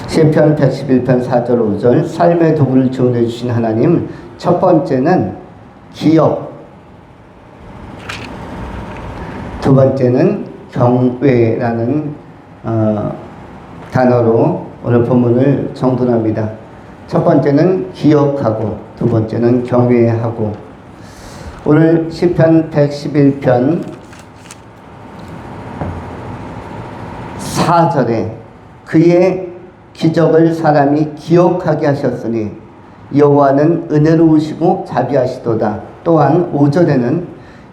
시편 111편 4절 5절 삶의 도구를 지원해 주신 하나님, 첫 번째는 기억, 두 번째는 경외라는 단어로 오늘 본문을 정돈합니다. 첫 번째는 기억하고 두 번째는 경외하고. 오늘 시편 111편 4절에 그의 기적을 사람이 기억하게 하셨으니 여호와는 은혜로우시고 자비하시도다. 또한 5절에는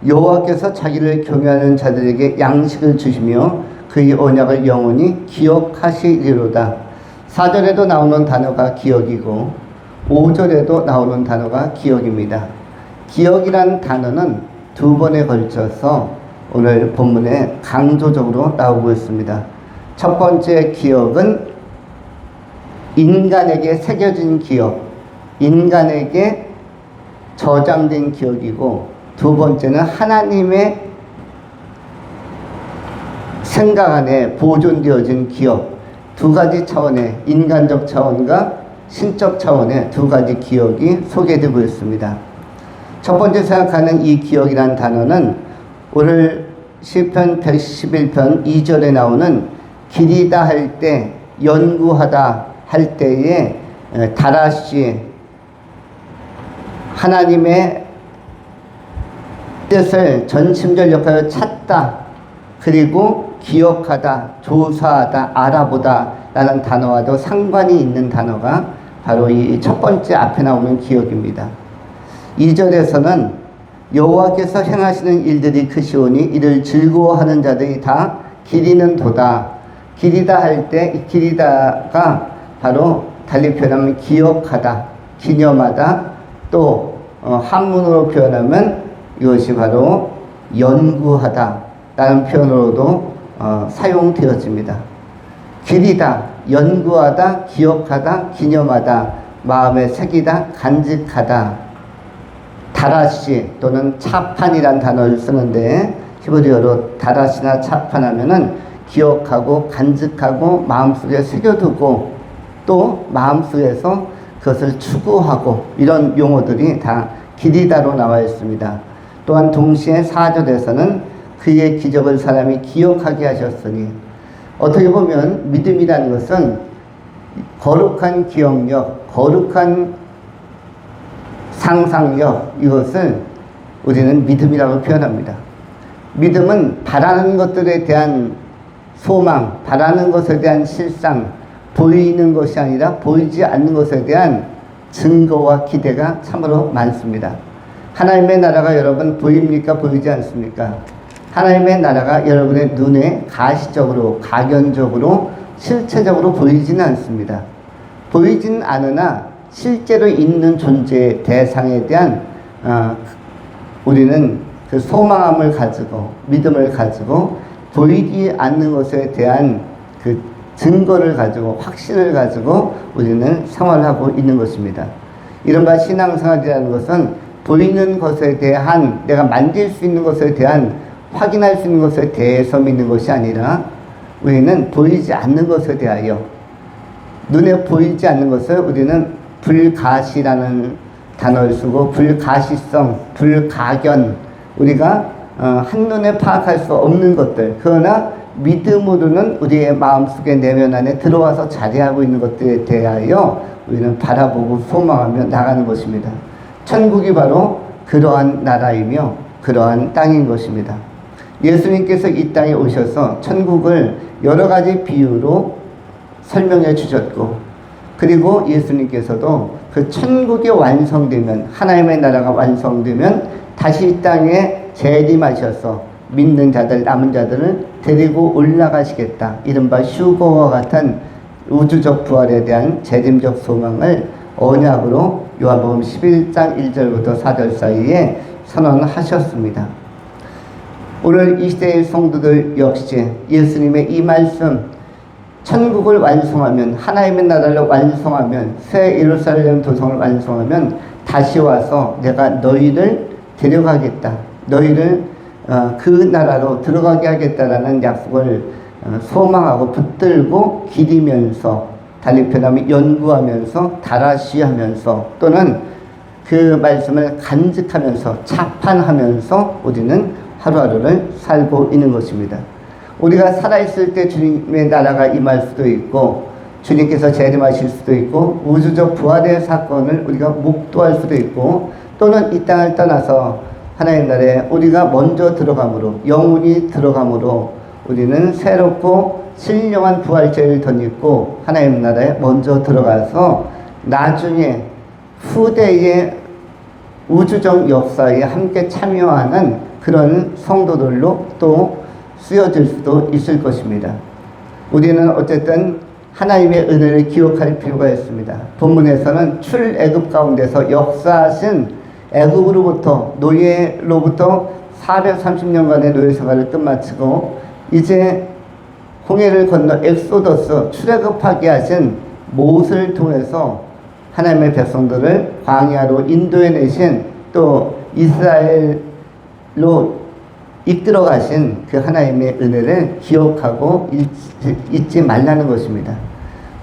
여호와께서 자기를 경외하는 자들에게 양식을 주시며 그의 언약을 영원히 기억하시리로다. 4절에도 나오는 단어가 기억이고 5절에도 나오는 단어가 기억입니다. 기억이란 단어는 두 번에 걸쳐서 오늘 본문에 강조적으로 나오고 있습니다. 첫 번째 기억은 인간에게 새겨진 기억, 인간에게 저장된 기억이고, 두 번째는 하나님의 생각 안에 보존되어진 기억. 두 가지 차원의, 인간적 차원과 신적 차원의 두 가지 기억이 소개되고 있습니다. 첫 번째 생각하는 이 기억이란 단어는 오늘 시편 111편 2절에 나오는 기리다 할 때, 연구하다 할 때에 다라시, 하나님의 뜻을 전심전력하여 찾다, 그리고 기억하다, 조사하다, 알아보다 라는 단어와도 상관이 있는 단어가 바로 이 첫 번째 앞에 나오는 기억입니다. 2절에서는 여호와께서 행하시는 일들이 크시오니 이를 즐거워하는 자들이 다 기리는 도다. 기리다 할 때 이 기리다가 바로 달리 표현하면 기억하다, 기념하다, 또 한문으로 표현하면 이것이 바로 연구하다 라는 표현으로도 사용되어집니다. 기리다, 연구하다, 기억하다, 기념하다, 마음에 새기다, 간직하다. 다라시 또는 차판이란 단어를 쓰는데 히브리어로 다라시나 차판하면은 기억하고 간직하고 마음속에 새겨두고 또 마음속에서 그것을 추구하고, 이런 용어들이 다 기리다로 나와 있습니다. 또한 동시에 4절에서는 그의 기적을 사람이 기억하게 하셨으니, 어떻게 보면 믿음이라는 것은 거룩한 기억력, 거룩한 상상력, 이것을 우리는 믿음이라고 표현합니다. 믿음은 바라는 것들에 대한 소망, 바라는 것에 대한 실상, 보이는 것이 아니라 보이지 않는 것에 대한 증거와 기대가 참으로 많습니다. 하나님의 나라가 여러분 보입니까? 보이지 않습니까? 하나님의 나라가 여러분의 눈에 가시적으로, 각연적으로, 실체적으로 보이지는 않습니다. 보이진 않으나 실제로 있는 존재의 대상에 대한 우리는 그 소망함을 가지고, 믿음을 가지고, 보이지 않는 것에 대한 그 증거를 가지고, 확신을 가지고 우리는 생활하고 있는 것입니다. 이른바 신앙생활이라는 것은 보이는 것에 대한, 내가 만질 수 있는 것에 대한, 확인할 수 있는 것에 대해서 믿는 것이 아니라 우리는 보이지 않는 것에 대하여, 눈에 보이지 않는 것을 우리는 불가시라는 단어를 쓰고, 불가시성, 불가견, 우리가 한눈에 파악할 수 없는 것들, 그러나 믿음으로는 우리의 마음속에 내면 안에 들어와서 자리하고 있는 것들에 대하여 우리는 바라보고 소망하며 나가는 것입니다. 천국이 바로 그러한 나라이며 그러한 땅인 것입니다. 예수님께서 이 땅에 오셔서 천국을 여러 가지 비유로 설명해 주셨고, 그리고 예수님께서도 그 천국이 완성되면, 하나님의 나라가 완성되면 다시 이 땅에 재림하셔서 믿는 자들, 남은 자들을 데리고 올라가시겠다. 이른바 휴거와 같은 우주적 부활에 대한 재림적 소망을 언약으로 요한복음 11장 1절부터 4절 사이에 선언하셨습니다. 오늘 이 시대의 성도들 역시 예수님의 이 말씀, 천국을 완성하면, 하나님의 나라를 완성하면, 새 예루살렘 도성을 완성하면 다시 와서 내가 너희를 데려가겠다, 너희를 그 나라로 들어가게 하겠다라는 약속을 소망하고 붙들고 기리면서 달리 표현하면 연구하면서 다라시하면서 또는 그 말씀을 간직하면서 자판하면서 우리는 하루하루를 살고 있는 것입니다. 우리가 살아있을 때 주님의 나라가 임할 수도 있고 주님께서 재림하실 수도 있고 우주적 부활의 사건을 우리가 목도할 수도 있고 또는 이 땅을 떠나서 하나님 나라에 우리가 먼저 들어감으로 영혼이 들어감으로 우리는 새롭고 신령한 부활체를 덧입고 하나님 나라에 먼저 들어가서 나중에 후대의 우주적 역사에 함께 참여하는 그런 성도들로 또 쓰여질 수도 있을 것입니다. 우리는 어쨌든 하나님의 은혜를 기억할 필요가 있습니다. 본문에서는 출애굽 가운데서 역사하신 애굽으로부터 노예로부터 430년간의 노예 생활을 끝마치고 이제 홍해를 건너 엑소더스 출애굽하게 하신 모세를 통해서 하나님의 백성들을 광야로 인도해내신 또 이스라엘로 이끌어 가신 그 하나님의 은혜를 기억하고 잊지 말라는 것입니다.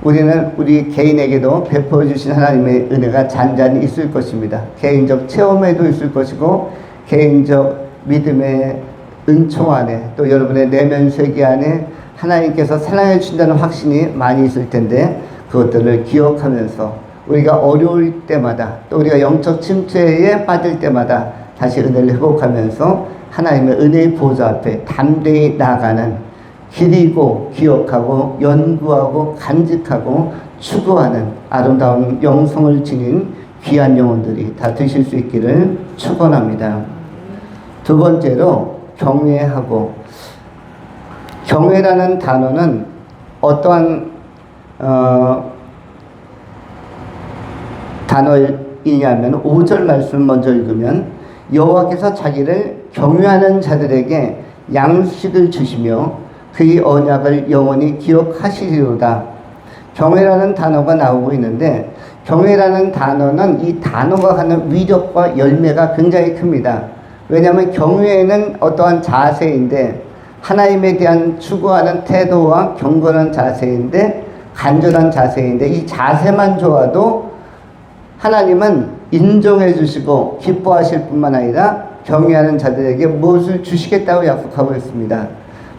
우리는 우리 개인에게도 베풀어 주신 하나님의 은혜가 잔잔히 있을 것입니다. 개인적 체험에도 있을 것이고 개인적 믿음의 은총 안에 또 여러분의 내면 세계 안에 하나님께서 사랑해 주신다는 확신이 많이 있을 텐데 그것들을 기억하면서 우리가 어려울 때마다 또 우리가 영적 침체에 빠질 때마다 다시 은혜를 회복하면서 하나님의 은혜의 보좌 앞에 담대히 나아가는 기리고 기억하고 연구하고 간직하고 추구하는 아름다운 영성을 지닌 귀한 영혼들이 다 되실 수 있기를 축원합니다. 두 번째로 경외하고, 경외라는 단어는 어떠한 단어이냐면 5절 말씀 먼저 읽으면 여호와께서 자기를 경외하는 자들에게 양식을 주시며 그의 언약을 영원히 기억하시리로다. 경외라는 단어가 나오고 있는데 경외라는 단어는 이 단어가 갖는 위력과 열매가 굉장히 큽니다. 왜냐하면 경외는 어떠한 자세인데 하나님에 대한 추구하는 태도와 경건한 자세인데 간절한 자세인데 이 자세만 좋아도 하나님은 인정해 주시고 기뻐하실 뿐만 아니라 경외하는 자들에게 무엇을 주시겠다고 약속하고 있습니다.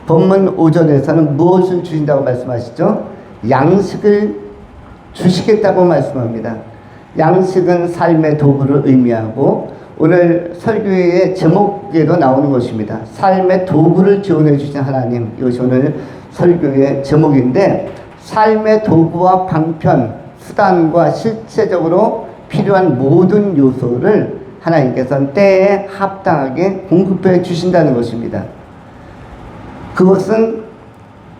본문 5절에서는 무엇을 주신다고 말씀하시죠? 양식을 주시겠다고 말씀합니다. 양식은 삶의 도구를 의미하고 오늘 설교의 제목에도 나오는 것입니다. 삶의 도구를 지원해 주신 하나님, 이것이 오늘 설교의 제목인데 삶의 도구와 방편, 수단과 실제적으로 필요한 모든 요소를 하나님께서는 때에 합당하게 공급해 주신다는 것입니다. 그것은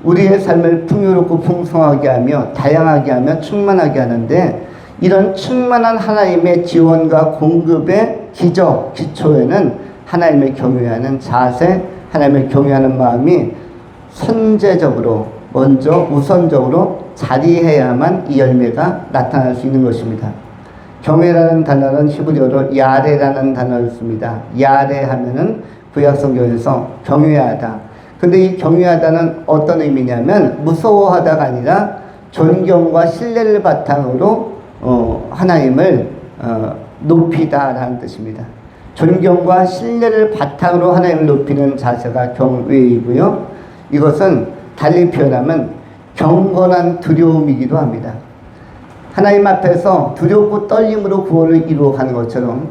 우리의 삶을 풍요롭고 풍성하게 하며 다양하게 하며 충만하게 하는데 이런 충만한 하나님의 지원과 공급의 기초에는 하나님을 경외하는 자세, 하나님을 경외하는 마음이 선제적으로 먼저 우선적으로 자리해야만 이 열매가 나타날 수 있는 것입니다. 경외라는 단어는 히브리어로 야레라는 단어를 씁니다. 야레 하면은 구약성경에서 경외하다. 근데 이 경외하다는 어떤 의미냐면 무서워하다가 아니라 존경과 신뢰를 바탕으로 하나님을 높이다라는 뜻입니다. 존경과 신뢰를 바탕으로 하나님을 높이는 자세가 경외이고요. 이것은 달리 표현하면 경건한 두려움이기도 합니다. 하나님 앞에서 두렵고 떨림으로 구원을 이루어가는 것처럼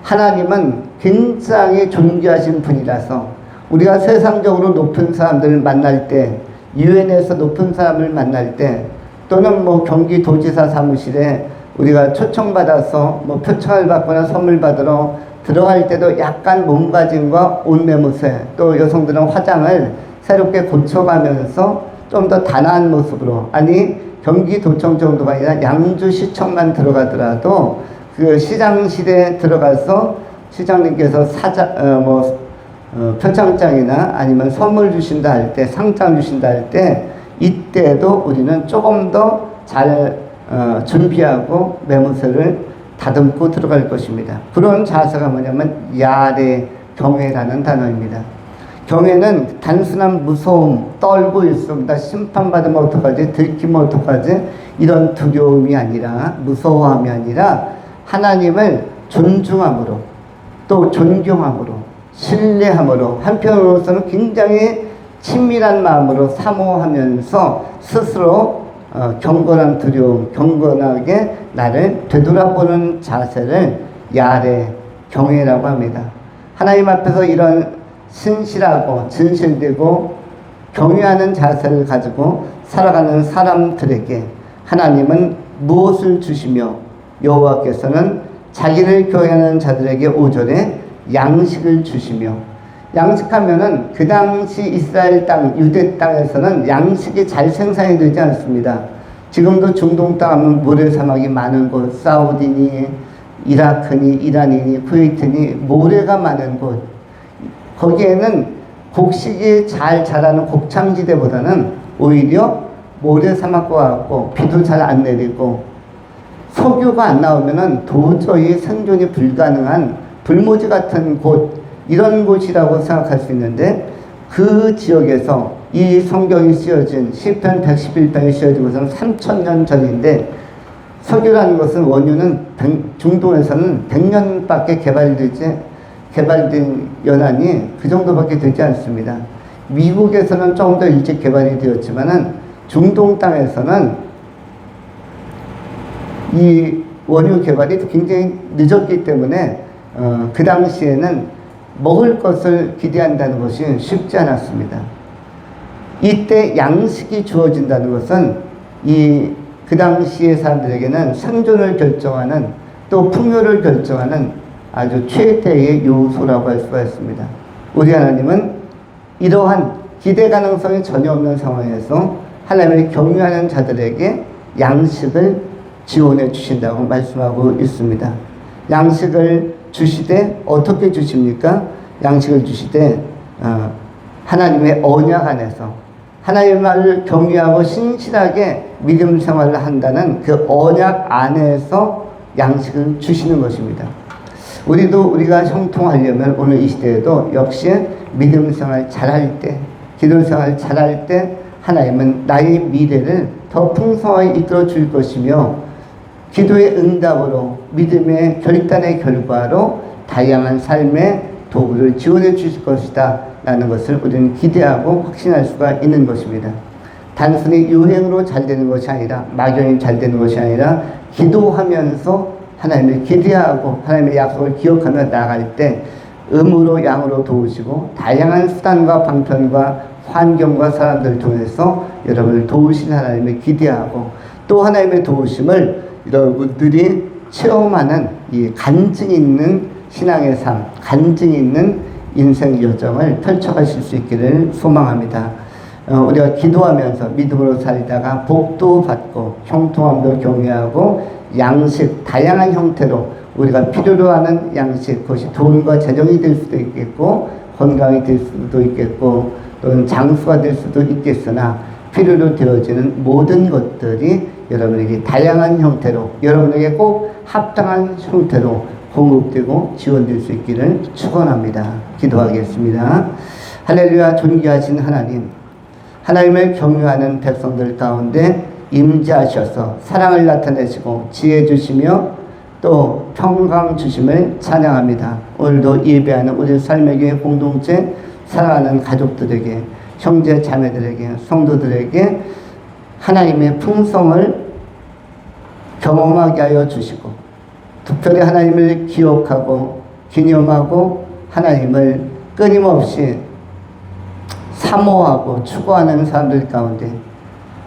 하나님은 굉장히 존귀하신 분이라서 우리가 세상적으로 높은 사람들을 만날 때, 유엔에서 높은 사람을 만날 때, 또는 경기도지사 사무실에 우리가 초청받아서 표창을 받거나 선물 받으러 들어갈 때도 약간 몸가짐과 옷매무새, 또 여성들은 화장을 새롭게 고쳐가면서 좀 더 단아한 모습으로, 아니 경기도청 정도가 아니라 양주시청만 들어가더라도 그 시장실에 들어가서 시장님께서 표창장이나 아니면 선물 주신다 할 때, 상장 주신다 할 때, 이때도 우리는 조금 더 잘 준비하고 매무새를 다듬고 들어갈 것입니다. 그런 자세가 뭐냐면 야레, 경외라는 단어입니다. 경외는 단순한 무서움, 떨고 있습니다. 심판받으면 어떡하지? 들키면 어떡하지? 이런 두려움이 아니라, 무서워함이 아니라 하나님을 존중함으로, 또 존경함으로, 신뢰함으로, 한편으로서는 굉장히 친밀한 마음으로 사모하면서 스스로 경건한 두려움, 경건하게 나를 되돌아보는 자세를 야레, 경외라고 합니다. 하나님 앞에서 이런 신실하고 진실되고 경외하는 자세를 가지고 살아가는 사람들에게 하나님은 무엇을 주시며 여호와께서는 자기를 경외하는 자들에게 5절에 양식을 주시며, 양식하면은 그 당시 이스라엘 땅, 유대 땅에서는 양식이 잘 생산이 되지 않습니다. 지금도 중동 땅 하면 모래사막이 많은 곳, 사우디니, 이라크니, 이란이니, 쿠웨이트니 모래가 많은 곳, 거기에는 곡식이 잘 자라는 곡창지대보다는 오히려 모래사막과 같고 비도 잘 안 내리고 석유가 안 나오면은 도저히 생존이 불가능한 불모지 같은 곳, 이런 곳이라고 생각할 수 있는데, 그 지역에서 이 성경이 쓰여진 시편 111편이 쓰여진 것은 3000년 전인데, 석유라는 것은 원유는 중동에서는 100년밖에 개발된 연한이 그 정도밖에 되지 않습니다. 미국에서는 조금 더 일찍 개발이 되었지만은 중동 땅에서는 이 원유 개발이 굉장히 늦었기 때문에 그 당시에는 먹을 것을 기대한다는 것이 쉽지 않았습니다. 이때 양식이 주어진다는 것은 그 당시의 사람들에게는 생존을 결정하는, 또 풍요를 결정하는 아주 최대의 요소라고 할 수가 있습니다. 우리 하나님은 이러한 기대 가능성이 전혀 없는 상황에서 하나님을 경외하는 자들에게 양식을 지원해 주신다고 말씀하고 있습니다. 양식을 주시되 어떻게 주십니까? 양식을 주시되 하나님의 언약 안에서 하나님을 경외하고 신실하게 믿음 생활을 한다는 그 언약 안에서 양식을 주시는 것입니다. 우리가 형통하려면 오늘 이 시대에도 역시 믿음 생활 잘할 때, 기도 생활 잘할 때 하나님은 나의 미래를 더 풍성하게 이끌어 줄 것이며, 기도의 응답으로, 믿음의 결단의 결과로 다양한 삶의 도구를 지원해 주실 것이다 라는 것을 우리는 기대하고 확신할 수가 있는 것입니다. 단순히 유행으로 잘 되는 것이 아니라, 막연히 잘 되는 것이 아니라, 기도하면서 하나님을 기대하고 하나님의 약속을 기억하며 나아갈 때 음으로 양으로 도우시고 다양한 수단과 방편과 환경과 사람들을 통해서 여러분을 도우신 하나님을 기대하고, 또 하나님의 도우심을 여러분들이 체험하는 이 간증 있는 신앙의 삶, 간증 있는 인생 여정을 펼쳐가실 수 있기를 소망합니다. 우리가 기도하면서 믿음으로 살다가 복도 받고 형통함도 경외하고 양식, 다양한 형태로 우리가 필요로 하는 양식, 그것이 돈과 재정이 될 수도 있겠고 건강이 될 수도 있겠고 또는 장수가 될 수도 있겠으나, 필요로 되어지는 모든 것들이 여러분에게 다양한 형태로, 여러분에게 꼭 합당한 형태로 공급되고 지원될 수 있기를 축원합니다. 기도하겠습니다. 할렐루야. 존귀하신 하나님, 하나님을 경외하는 백성들 가운데 임재하셔서 사랑을 나타내시고 지혜 주시며 또 평강 주심을 찬양합니다. 오늘도 예배하는 우리 삶의 교회 공동체, 사랑하는 가족들에게, 형제 자매들에게, 성도들에게 하나님의 풍성을 경험하게 하여 주시고, 특별히 하나님을 기억하고 기념하고 하나님을 끊임없이 사모하고 추구하는 사람들 가운데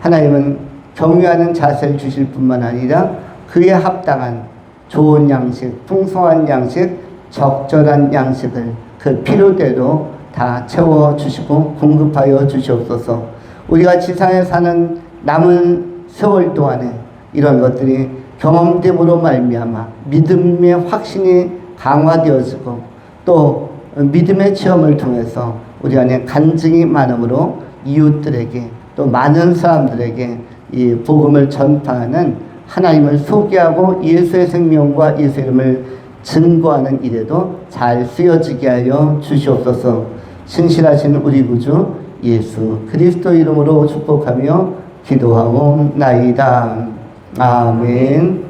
하나님은 경외하는 자세를 주실 뿐만 아니라 그에 합당한 좋은 양식, 풍성한 양식, 적절한 양식을 그 필요대로 다 채워주시고 공급하여 주시옵소서. 우리가 지상에 사는 남은 세월 동안에 이런 것들이 경험됨으로 말미암아 믿음의 확신이 강화되어지고, 또 믿음의 체험을 통해서 우리 안에 간증이 많음으로 이웃들에게, 또 많은 사람들에게 이 복음을 전파하는, 하나님을 소개하고 예수의 생명과 예수의 이름을 증거하는 일에도 잘 쓰여지게 하여 주시옵소서. 신실하신 우리 구주 예수 그리스도 이름으로 축복하며 기도하옵나이다. 아멘.